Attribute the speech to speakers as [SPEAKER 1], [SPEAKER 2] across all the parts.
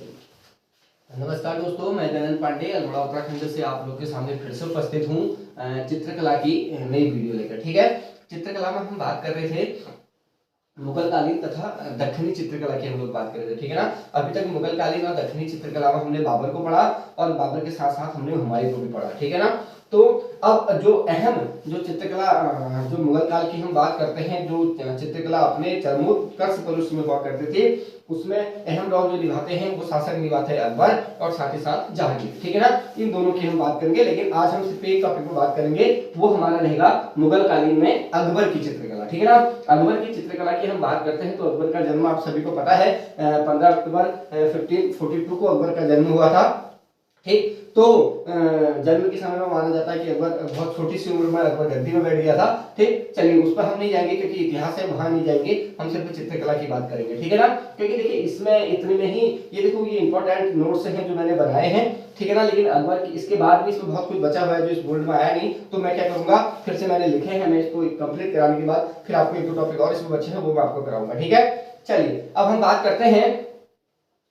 [SPEAKER 1] नमस्कार दोस्तों, मैं दयानंद पांडे अल्मोड़ा उत्तराखंड से आप लोग के सामने फिर से उपस्थित हूँ चित्रकला की नई वीडियो लेकर। ठीक है, चित्रकला में हम बात कर रहे थे मुगल कालीन तथा दक्षिणी चित्रकला की हम लोग बात कर रहे थे। ठीक है ना। अभी तक मुगल कालीन और दक्षिणी चित्रकला में हमने बाबर को पढ़ा और बाबर के साथ साथ हमने हुमायूं को भी पढ़ा। ठीक है ना। तो अब जो अहम जो चित्रकला जो मुगल काल की हम बात करते हैं, जो चित्रकला अपने चरमोत्कर्ष पर उसमें हुआ करते थे, उसमें अहम रोल जो निभाते हैं वो शासक निभाते हैं अकबर और साथ ही साथ जहांगीर। ठीक है ना। इन दोनों की हम बात करेंगे, लेकिन आज हम सिर्फ एक टॉपिक पर बात करेंगे, वो हमारा रहेगा मुगल कालीन में अकबर की चित्रकला। ठीक है ना। अकबर की चित्रकला की हम बात करते हैं तो अकबर का जन्म आप सभी को पता है 15 अक्टूबर 1542 को अकबर का जन्म हुआ था। ठीक, तो जन्म के समय में माना जाता है कि अकबर बहुत छोटी सी उम्र में अकबर गद्दी में बैठ गया था। ठीक, चलिए उस पर हम नहीं जाएंगे क्योंकि इतिहास है, वहां नहीं जाएंगे, हम सिर्फ चित्रकला की बात करेंगे। ठीक है ना। क्योंकि देखिए इसमें इतने में ही ये देखो ये इंपॉर्टेंट नोट्स हैं जो मैंने बनाए हैं। ठीक है ना। लेकिन अकबर की इसके बाद भी इसमें बहुत कुछ बचा हुआ है जो इस बोर्ड में आया नहीं, तो मैं क्या करूंगा, फिर से मैंने लिखे हैं, मैं इसको कंप्लीट कराने के बाद फिर आपको एक दो टॉपिक और इसमें बचे हैं वो मैं आपको कराऊंगा। ठीक है, चलिए अब हम बात करते हैं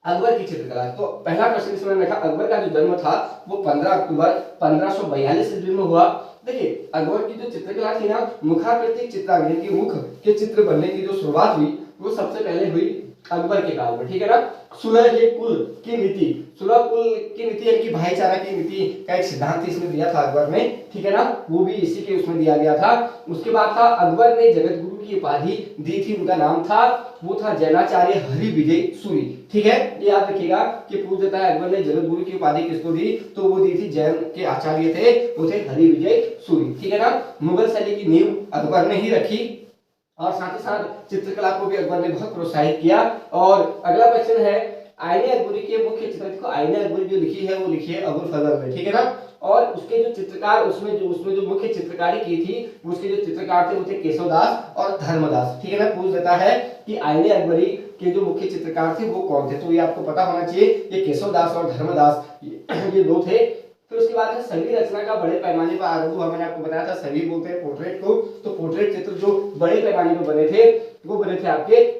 [SPEAKER 1] अकबर की चित्रकला। तो पहला क्वेश्चन इसमें लिखा अकबर का जो जन्म था वो 15 अक्टूबर 1542 ईस्वी में हुआ। देखिए अकबर की जो चित्रकला थी ना, मुखाकृति चित्रांकन की मुख के चित्र बनने की जो शुरुआत हुई वो सबसे पहले हुई अकबर के काल में। ठीक है ना। सुलह कुल की नीति, सुलह कुल की नीति यानी कि भाईचारा की नीति का एक सिद्धांत इसमें दिया था अकबर ने। ठीक है ना। वो भी इसी के उसमें दिया गया था। उसके बाद था अकबर ने जगत गुरु की उपाधि दी थी, उनका नाम था वो था जैनाचार्य हरि विजय सूरी। ठीक है, ये याद रखिएगा कि पूछ देता है अकबर ने जगत गुरु की उपाधि किसको दी, तो वो दी थी जैन के आचार्य थे, वो थे हरि विजय सूरी। ठीक है ना। मुगल शैली की नींव अकबर ने ही रखी और साथ ही साथ चित्रकला को भी अकबर ने बहुत प्रोत्साहित किया। और अगला क्वेश्चन है आईने अकबरी के मुख्य चित्र, देखो आईने अकबरी जो लिखी है वो लिखी है अबुल फजल ने। ठीक है ना। और उसके जो चित्रकार उसमें जो मुख्य चित्रकारी की थी, उसके जो चित्रकार थे वो थे केशवदास और धर्मदास। ठीक है ना। पूछ देता है कि आईने अकबरी के जो मुख्य चित्रकार थे वो कौन थे, तो ये आपको पता होना चाहिए, ये केशवदास और धर्मदास ये दो थे। फिर उसके बाद है छवि रचना का बड़े पैमाने पर आरंभ हुआ। मैंने आपको बताया था छवि बोलते हैं पोर्ट्रेट को, तो पोर्ट्रेट चित्र जो बड़े पैमाने पर बने थे वो बने थे आपके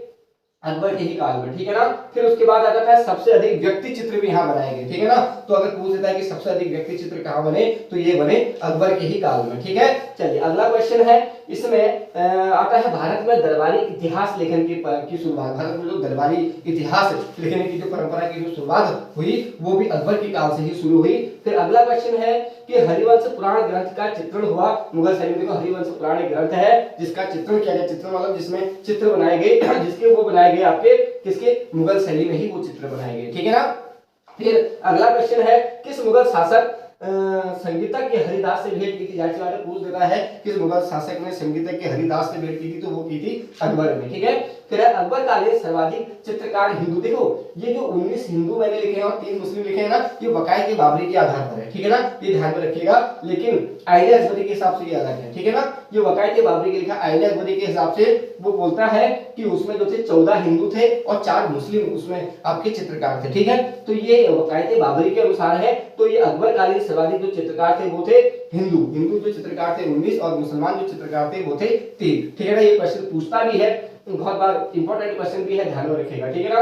[SPEAKER 1] अकबर के ही काल में। ठीक है ना। फिर उसके बाद आ जाता है सबसे अधिक व्यक्ति चित्र भी यहाँ बनाए गए। ठीक है ना। तो अगर पूछ देता है कि सबसे अधिक व्यक्ति चित्र कहाँ बने, तो ये बने अकबर के ही काल में। ठीक है, चलिए अगला क्वेश्चन है, इसमें आता है भारत में दरबारी इतिहास लेखन की शुरुआत। भारत में जो दरबारी इतिहास लिखने की जो परंपरा की जो शुरुआत हुई वो भी अकबर के काल से ही शुरू हुई। फिर अगला क्वेश्चन है कि हरिवंश पुराण ग्रंथ का चित्रण हुआ मुगल शैली में। देखो हरिवंश पुराण एक ग्रंथ है जिसका चित्रण किया गया, चित्रण मतलब जिसमें चित्र बनाए गए, जिसके वो बनाए गए आपके किसके, मुगल शैली में ही वो चित्र बनाए गए। ठीक है ना। फिर अगला क्वेश्चन है किस मुगल शासक संगीतज्ञ हरिदास से भेंट की थी। जाहिर सी बात है पूछ देता है किस मुगल शासक ने संगीतज्ञ हरिदास से भेंट की थी, तो वो की थी अकबर ने। ठीक है। फिर अकबर कालीन सर्वाधिक चित्रकार हिंदू। देखो ये जो 19 हिंदू मैंने लिखे हैं और 3 मुस्लिम लिखे हैं ना, ये वकायत बाबरी के आधार पर है। ठीक है ना, ये ध्यान में रखिएगा। लेकिन आईने अकबरी के हिसाब से ये अलग है। ठीक है ना। ये वकायत बाबरी के लिखा, आईने अकबरी के हिसाब से वो बोलता है कि उसमें जो थे 14 हिंदू थे और 4 मुस्लिम उसमें आपके चित्रकार थे। ठीक है, तो ये वकायत बाबरी के अनुसार है। तो ये अकबर कालीन सर्वाधिक जो चित्रकार थे वो थे हिंदू जो चित्रकार थे 19 और मुसलमान जो चित्रकार थे वो थे 3। ठीक है ना। ये क्वेश्चन पूछता भी है, बहुत बार इंपॉर्टेंट क्वेश्चन भी है, ध्यान में रखिएगा। ठीक है ना।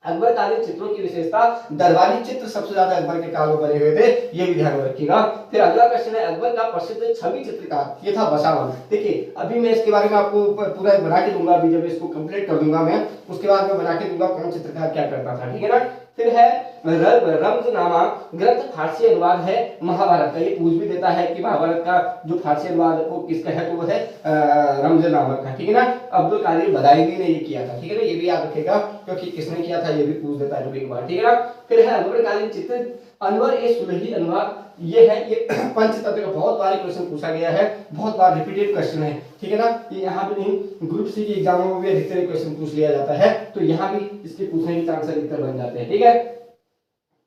[SPEAKER 1] अकबर कालीन चित्रों की विशेषता, दरबारी चित्र सबसे ज्यादा अकबर के काल में बने हुए थे, ये भी ध्यान में रखिएगा। फिर अगला क्वेश्चन है अकबर का प्रसिद्ध छवि चित्रकार, ये था बसावन। देखिए अभी मैं इसके बारे में आपको पूरा बना के दूंगा, अभी जब इसको कंप्लीट कर दूंगा मैं, उसके बाद मैं बना के दूंगा कौन चित्रकार क्या करता था। ठीक है ना। फिर है रमजनामा ग्रंथ फारसी अनुवाद है महाभारत का। ये पूछ भी देता है कि महाभारत का जो फारसी अनुवाद वो किसका है, तो वो है रमजनामा का। ठीक है ना। अब्दुल कादिर बदायूनी ने ये किया था। ठीक है ना, ये भी याद रखेगा क्योंकि किसने किया था ये भी पूछ देता है एक बार। ठीक है ना। फिर है अकबर कालीन चित्र अनवर ए सुलही अनुवाद, ये है ये पंचतंत्र का बहुत बार क्वेश्चन पूछा गया है, बहुत बार रिपीटेड क्वेश्चन है। ठीक है ना। ये यहाँ भी नहीं, ग्रुप सी की एग्जामों में भी अधिकतर क्वेश्चन पूछ लिया जाता है, तो यहाँ भी इसके पूछने के चांस अधिकतर बन जाते हैं। ठीक है।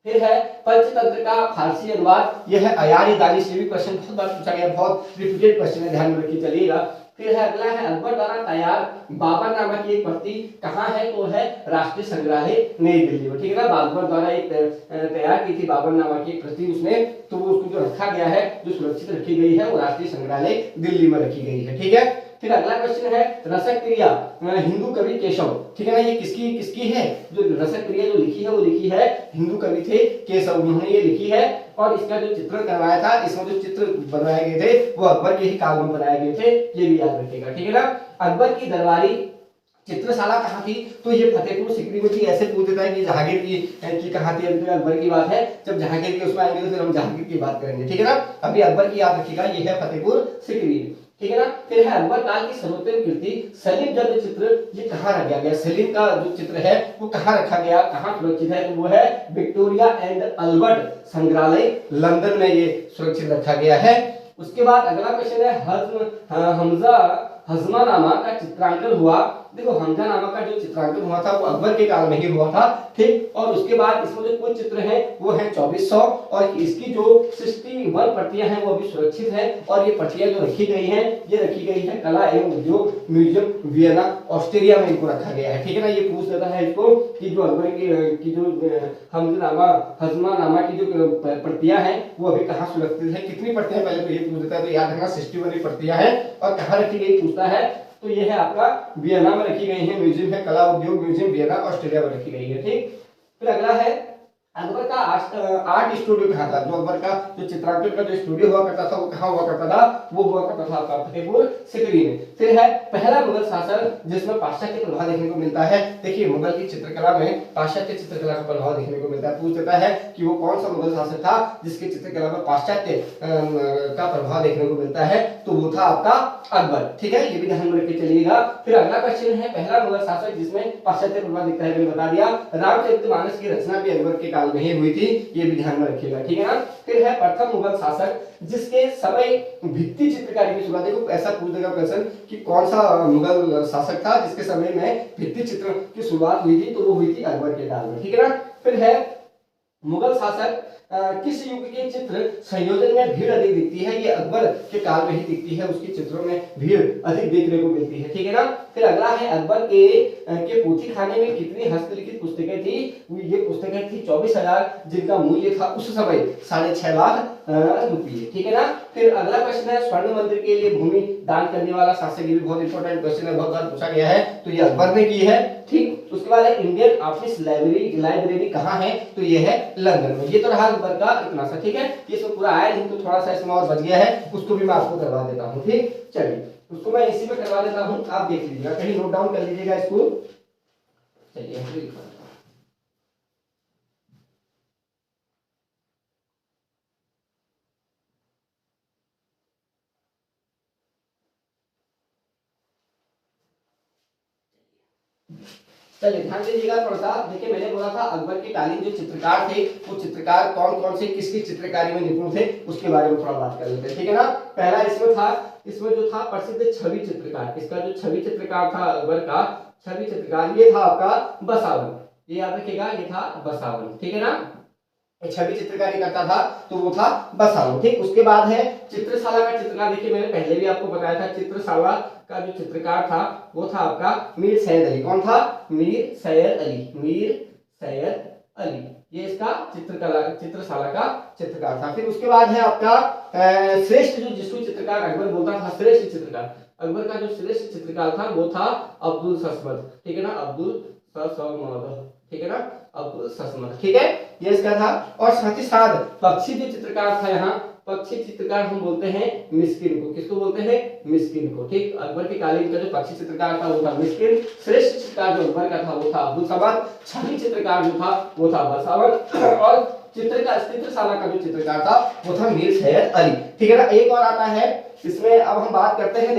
[SPEAKER 1] फिर है पंचतंत्र का फारसी अनुवाद, यह है अयारी दानी से भी क्वेश्चन बहुत बार पूछा गया, बहुत रिपीटेड क्वेश्चन है, ध्यान में रखिए चलिएगा। फिर है अगला है अकबर द्वारा तैयार बाबरनामा की एक प्रति कहाँ है, तो है राष्ट्रीय संग्रहालय नई दिल्ली में। ठीक है ना। अकबर द्वारा एक तैयार की थी बाबरनामा की एक प्रति उसने, तो वो उसको जो रखा गया है, जो सुरक्षित रखी गई है, वो राष्ट्रीय संग्रहालय दिल्ली में रखी गई है। ठीक है। फिर अगला क्वेश्चन है रसक क्रिया हिंदू कवि केशव, ठीक है ना, ये किसकी किसकी है, जो रसक क्रिया जो लिखी है वो लिखी है हिंदू कवि थे केशव, उन्होंने ये लिखी है। और इसका जो चित्रण करवाया था, इसमें जो चित्र बनाए गए थे वो अकबर के ही काल में बनाए गए थे, ये भी याद रखिएगा, ठीक है ना। अकबर की दरबारी चित्रशाला कहाँ थी, तो ये फतेहपुर सिकरी में थी। ऐसे पूछ देता है कि जहांगीर की कहाँ थी, अभी तो अकबर की बात है, जब जहांगीर की उसमें आएंगे तो फिर हम जहांगीर की बात करेंगे, ठीक है ना। अभी अकबर की याद रखिएगा, ये है फतेहपुर सिकरी, ठीक है ना। फिर है अकबर काल की सर्वोत्तम कृति सलीम जंग चित्र, ये कहाँ रखा गया, सलीम का जो चित्र है वो कहाँ रखा गया, कहाँ सुरक्षित है, तो वो है विक्टोरिया एंड अल्बर्ट संग्रहालय लंदन में ये सुरक्षित रखा गया है। उसके बाद अगला क्वेश्चन है हमजा हजमानामा का चित्रांकन हुआ। देखो हमजानामा का जो चित्रांकन हुआ था वो अकबर के काल में ही हुआ था, ठीक। और उसके बाद इसमें जो कुल चित्र हैं वो है 2400 और इसकी जो 61 प्रतियां हैं वो अभी सुरक्षित है। और ये प्रतियां जो रखी गई हैं ये रखी गई है कला एवं उद्योग म्यूजियम वियना ऑस्ट्रेलिया में इनको रखा गया है, ठीक है ना। ये पूछ लेता है इसको कि जो अकबर की जो हजमानामा की जो प्रतियां हैं वो अभी कहाँ सुरक्षित है, कितनी प्रतियां, पहले तो ये पूछ देता है, तो याद रखना 61 प्रतियां हैं और कहाँ रखी गई पूछता है, तो ये है आपका वियना में रखी गई है, म्यूजियम है कला उद्योग म्यूजियम वियना ऑस्ट्रेलिया में रखी गई है, ठीक। फिर अगला है अकबर का आर्ट स्टूडियो कहाँ था, जो अकबर का जो चित्रांकन का जो स्टूडियो हुआ करता था वो कहाँ हुआ करता था, वो हुआ करता था आपका फतेहपुर सिकरी में। फिर है पहला मुगल शासक जिसमें पाश्चात्य प्रभाव देखने को मिलता है। देखिए मुगल की चित्रकला में पाश्चात्य चित्रकला का प्रभाव देखने को मिलता है। पूछ देता है कि वो कौन सा मुगल शासक था जिसके चित्रकला में पाश्चात्य का प्रभाव देखने को मिलता है, तो वो था आपका अकबर, ठीक है, ये भी ध्यान में रख के चलिएगा। फिर अगला क्वेश्चन है पहला मुगल शासक जिसमें पाश्चात्य प्रभाव दिखता है, मैंने बता दिया, रामचरितमानस की रचना भी अकबर के काल में ही हुई थी, ये भी ध्यान में रखिएगा, ठीक है ना। फिर है प्रथम मुगल शासक जिसके समय भित्ति चित्रकारी की शुरुआत, देखो ऐसा पूछ देगा क्वेश्चन कि कौन सा मुगल शासक था जिसके समय में भित्ति चित्र की शुरुआत हुई थी, तो वो हुई थी अकबर के काल में, ठीक है ना। फिर है मुगल शासक किस युग के चित्र संयोजन में भीड़ अधिक दिखती है, ये अकबर के काल में ही दिखती है, उसके चित्रों में भीड़ अधिक देखने को मिलती है, ठीक है ना। फिर अगला है अकबर के पोथी खाने में कितनी हस्तलिखित पुस्तकें थी, ये पुस्तकें थी 24,000 जिनका मूल्य था उस समय 6.5 लाख रुपये, ठीक है ना। फिर अगला क्वेश्चन है स्वर्ण मंदिर के लिए भूमि दान करने वाला शासक, ये भी बहुत इंपॉर्टेंट क्वेश्चन है, बहुत बार पूछा गया है, तो ये अकबर ने की है, ठीक। उसके बाद है इंडियन ऑफिस लाइब्रेरी कहाँ है, तो ये है लंदन में। ये तो रहा अकबर का इतना सा, ठीक है। ये सब पूरा आया नहीं तो थोड़ा सा इसमें और बच गया है, उसको भी मैं आपको करवा देता हूँ, ठीक। चलिए उसको मैं इसी में करवा देता हूँ, आप देख लीजिएगा, कहीं नोट डाउन कर लीजिएगा इसको। चलिए चलिए ध्यान दीजिएगा थोड़ा सा। देखिए मैंने बोला था अकबर के कालीन जो चित्रकार थे वो चित्रकार कौन कौन से किसकी चित्रकारी में निपुण थे उसके बारे में थोड़ा बात कर लेते हैं, ठीक है ना। पहला इसमें जो था प्रसिद्ध छवि चित्रकार, इसका जो छवि चित्रकार था अकबर का छवि चित्रकार, ये था आपका बसावन, ये याद रखिएगा, ये था बसावन, ठीक है ना। छवि चित्रकारी करता था तो वो था बसावन, ठीक। उसके बाद है चित्रशाला का चित्रकार, देखिए मैंने पहले भी आपको बताया था चित्रशाला का जो चित्रकार था वो था आपका मीर सैयद अली। कौन था, मीर सैयद अली, मीर सैयद अली, ये इसका चित्रशाला का चित्रकार था। फिर उसके बाद है आपका श्रेष्ठ जो जिसको चित्रकार अकबर बोलता था श्रेष्ठ चित्रकार, अकबर का जो श्रेष्ठ चित्रकार था वो था अब्दुल सस्मद, ठीक है ना, अब्दुल सस्मद, ठीक है ना, अब्दुल सस्मद, ठीक है, ये इसका था। और साथ ही साथ पक्षी जो चित्रकार था, यहाँ पक्षी चित्रकार हम बोलते हैं मिस्किन को, किसको बोलते हैं, मिस्किन को, ठीक। अकबर के कालीन का जो पक्षी चित्रकार था वो था मिस्किन, श्रेष्ठ चित्रकार जो अकबर का था वो था अब्दुल समद, छवि चित्रकार जो था वो था बसावन, और चित्रशाला का जो चित्रकार था वो था मीर सैयद अली, ठीक है ना। एक और आता है इसमें, अब हम बात करते हैं,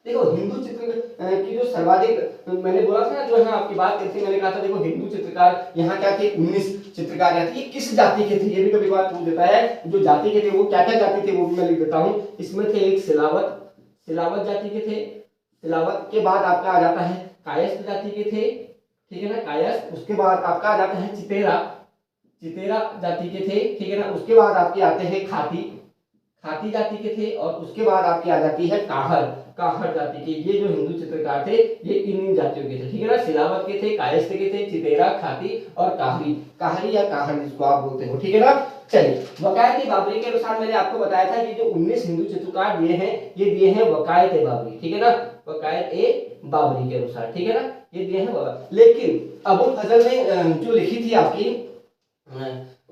[SPEAKER 1] देखो हिंदू चित्र की जो सर्वाधिक, मैंने बोला था ना जो है आपकी बात करती, मैंने कहा था देखो हिंदू चित्रकार यहाँ क्या थे, 19 चित्रकार यहाँ थे, ये किस जाति के थे, ये भी कभी बात पूछ देता है, जो जाति के थे वो क्या क्या जाति थे वो भी मैं लिख देता हूँ। इसमें थे एक सिलावत जाति के थे, सिलावत के बाद आपका आ जाता है कायस्थ जाति के थे, ठीक है ना, कायस्थ। उसके बाद आपका आ जाता है चितेरा जाति के थे, ठीक है ना। उसके बाद आपके आते हैं खाती जाति के थे, और उसके बाद आपकी आ जाती है काहर, काहड़ जाति के, ये जो हिंदू चित्रकार थे ये इन जातियों के थे, ठीक है ना। सिलावत के थे, कायस्थ के थे, चितेरा, खाती और काहरी, काहरी या काहड़ जिसको आप बोलते हो, ठीक है ना। चलिए, वकायत बाबरी के अनुसार मैंने आपको बताया था ये जो 19 हिंदू चित्रकार दिए हैं ये दिए हैं वकायत बाबरी, ठीक है ना, वकायत बाबरी के अनुसार, ठीक है ना, ये दिए हैं। लेकिन अबुल फजल ने जो लिखी थी आपकी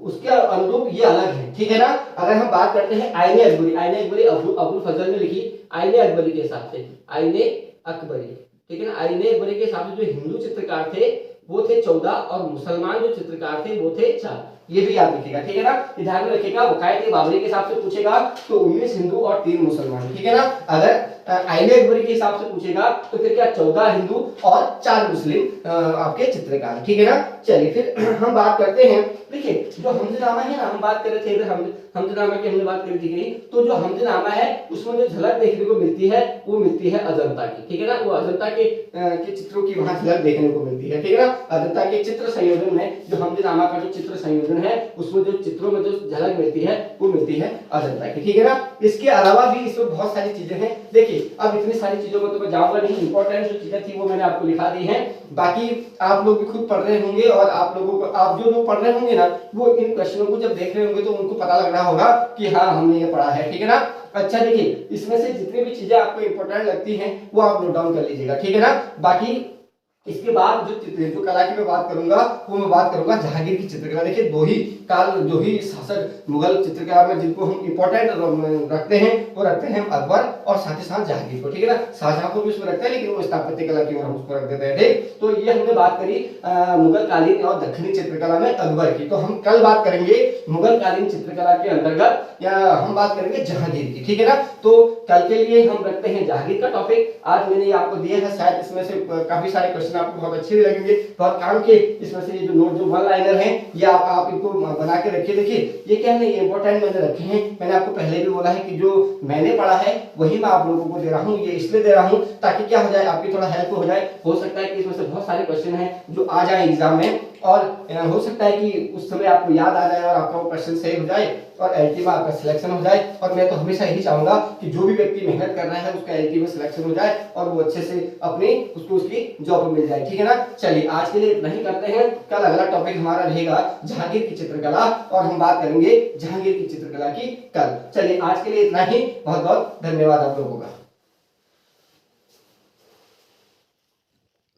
[SPEAKER 1] उसके अनुरूप ये अलग है, ठीक है ना। अगर हम बात करते हैं आईने अकबरी, आईने अकबरी अबुल फजल ने लिखी आईने अकबरी के हिसाब से, आईने अकबरी, ठीक है ना। आईने अकबरी के हिसाब से जो हिंदू चित्रकार थे वो थे 14 और मुसलमान जो चित्रकार थे वो थे 4, ये भी याद रखिएगा, ठीक है ना। ध्यान में रखिएगा, वकायत बाबरी के हिसाब से पूछेगा तो 19 हिंदू और 3 मुसलमान, ठीक है ना। अगर आईने अकबरी के हिसाब से पूछेगा तो फिर क्या 14 हिंदू और 4 मुस्लिम आपके चित्रकार, ठीक है ना। चलिए फिर हम बात करते हैं, देखिए जो हमदनामा है ना, हम बात कर रहे थे इधर हमदनामा की हमने बात कर दी गई, तो जो हमदनामा है उसमें जो झलक देखने को मिलती है वो मिलती है अजंता की, ठीक है ना। वो अजंता के चित्रों की वहां झलक देखने को मिलती है, ठीक है ना। अजंता के चित्र संयोजन में जो हमदनामा का जो चित्र संयोजन है उसमें जो चित्रों में जो झलक मिलती है वो मिलती है अजंता की, ठीक है ना। इसके अलावा भी इसमें बहुत सारी चीजें हैं, देखिए अब इतनी सारी चीजों में तो मैं जाऊंगा नहीं, इंपॉर्टेंट जो चीजें थी वो मैंने आपको लिखा दी है, बाकी आप लोग भी खुद पढ़ रहे होंगे और आप लोगों को, आप जो लोग पढ़ रहे होंगे ना वो इन क्वेश्चनों को जब देख रहे होंगे तो उनको पता लग रहा होगा कि हाँ हमने ये पढ़ा है, ठीक है ना। अच्छा देखिए, इसमें से जितनी भी चीजें आपको इंपॉर्टेंट लगती हैं वो आप नोट डाउन कर लीजिएगा, ठीक है ना। बाकी इसके बाद जो कला की मैं बात करूंगा वो मैं बात करूंगा जहांगीर की चित्रकला। देखिए दो ही शासक मुगल चित्रकला में जिनको हम इंपॉर्टेंट रखते हैं वो रखते हैं अकबर और साथ ही साथ जहांगीर को, ठीक है ना। शाहजहां को भी उसमें रखते हैं लेकिन वो स्थापत्य कला की ओर हम उसको रख देते हैं, ठीक। तो ये हमने बात करी मुगल कालीन और दक्षिणी चित्रकला में अकबर की। तो हम कल बात करेंगे मुगल कालीन चित्रकला के अंतर्गत या हम बात करेंगे जहांगीर की, ठीक है ना। तो कल के लिए हम रखते हैं जहांगीर का टॉपिक। आज मैंने ये आपको दिया है, शायद इसमें से काफी सारे क्वेश्चन आपको बहुत अच्छे भी लगेंगे, बहुत काम के। इसमें से ये जो नोट जो वन लाइनर हैं ये आप इनको बना के रखिए। देखिए ये क्या है, ये इंपॉर्टेंट मैंने रखे हैं, मैंने आपको पहले भी बोला है कि जो मैंने पढ़ा है वही मैं आप लोगों को दे रहा हूँ। ये इसलिए दे रहा हूँ ताकि क्या हो जाए, आपकी थोड़ा हेल्प हो जाए। हो सकता है कि इसमें से बहुत सारे क्वेश्चन हैं जो आ जाए एग्जाम में और हो सकता है कि उस समय आपको याद आ जाए और आपका वो क्वेश्चन सही हो जाए और एलटी में आपका सिलेक्शन हो जाए। और मैं तो हमेशा यही चाहूंगा कि जो भी व्यक्ति मेहनत कर रहा है उसका एलटी में सिलेक्शन हो जाए और वो अच्छे से अपनी उसकी जॉब मिल जाए, ठीक है ना। चलिए आज के लिए इतना ही करते हैं, कल अगला टॉपिक हमारा रहेगा जहांगीर की चित्रकला और हम बात करेंगे जहांगीर की चित्रकला की कल। चलिए आज के लिए इतना ही, बहुत बहुत धन्यवाद आप लोगों का।